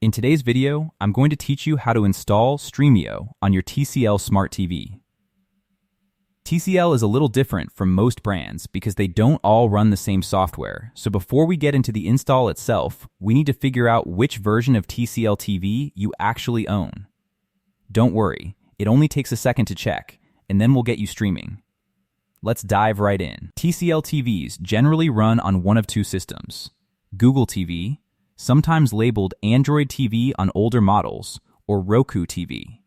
In today's video, I'm going to teach you how to install Stremio on your TCL Smart TV. TCL is a little different from most brands because they don't all run the same software, so before we get into the install itself, we need to figure out which version of TCL TV you actually own. Don't worry, it only takes a second to check, and then we'll get you streaming. Let's dive right in. TCL TVs generally run on one of two systems: Google TV, sometimes labeled Android TV on older models, or Roku TV.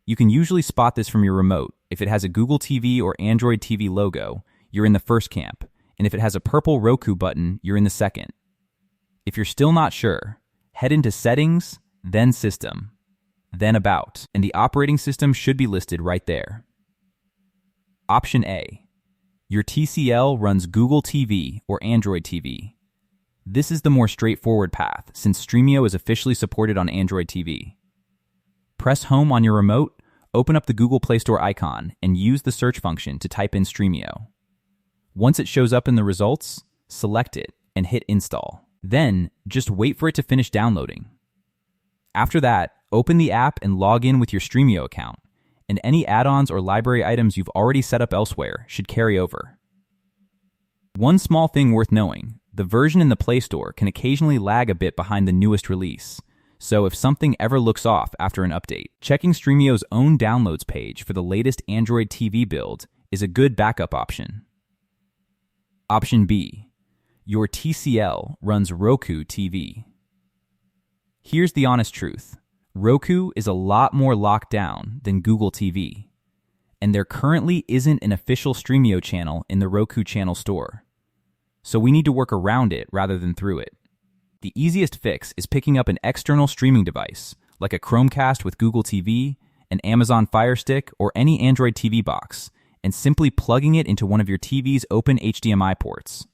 You can usually spot this from your remote. If it has a Google TV or Android TV logo, you're in the first camp, and if it has a purple Roku button, you're in the second. If you're still not sure, head into Settings, then System, then About, and the operating system should be listed right there. Option A. Your TCL runs Google TV or Android TV. This is the more straightforward path since Stremio is officially supported on Android TV. Press Home on your remote, open up the Google Play Store icon, and use the search function to type in Stremio. Once it shows up in the results, select it and hit Install. Then, just wait for it to finish downloading. After that, open the app and log in with your Stremio account, and any add-ons or library items you've already set up elsewhere should carry over. One small thing worth knowing: the version in the Play Store can occasionally lag a bit behind the newest release, so if something ever looks off after an update, checking Stremio's own downloads page for the latest Android TV build is a good backup option. Option B. Your TCL runs Roku TV. Here's the honest truth: Roku is a lot more locked down than Google TV, and there currently isn't an official Stremio channel in the Roku channel store. So we need to work around it rather than through it. The easiest fix is picking up an external streaming device, like a Chromecast with Google TV, an Amazon Fire Stick, or any Android TV box, and simply plugging it into one of your TV's open HDMI ports.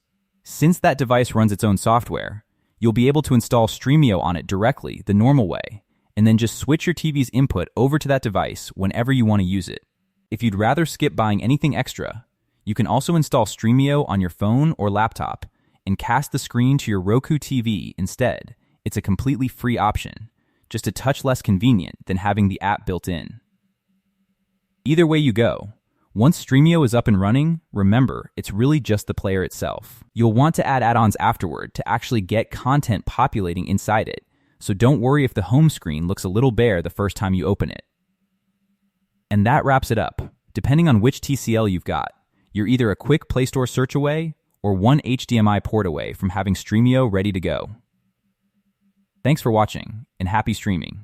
Since that device runs its own software, you'll be able to install Stremio on it directly the normal way, and then just switch your TV's input over to that device whenever you want to use it. If you'd rather skip buying anything extra, you can also install Stremio on your phone or laptop and cast the screen to your Roku TV instead. It's a completely free option, just a touch less convenient than having the app built in. Either way you go, once Stremio is up and running, remember, it's really just the player itself. You'll want to add add-ons afterward to actually get content populating inside it, so don't worry if the home screen looks a little bare the first time you open it. And that wraps it up. Depending on which TCL you've got, you're either a quick Play Store search away or one HDMI port away from having Stremio ready to go. Thanks for watching, and happy streaming.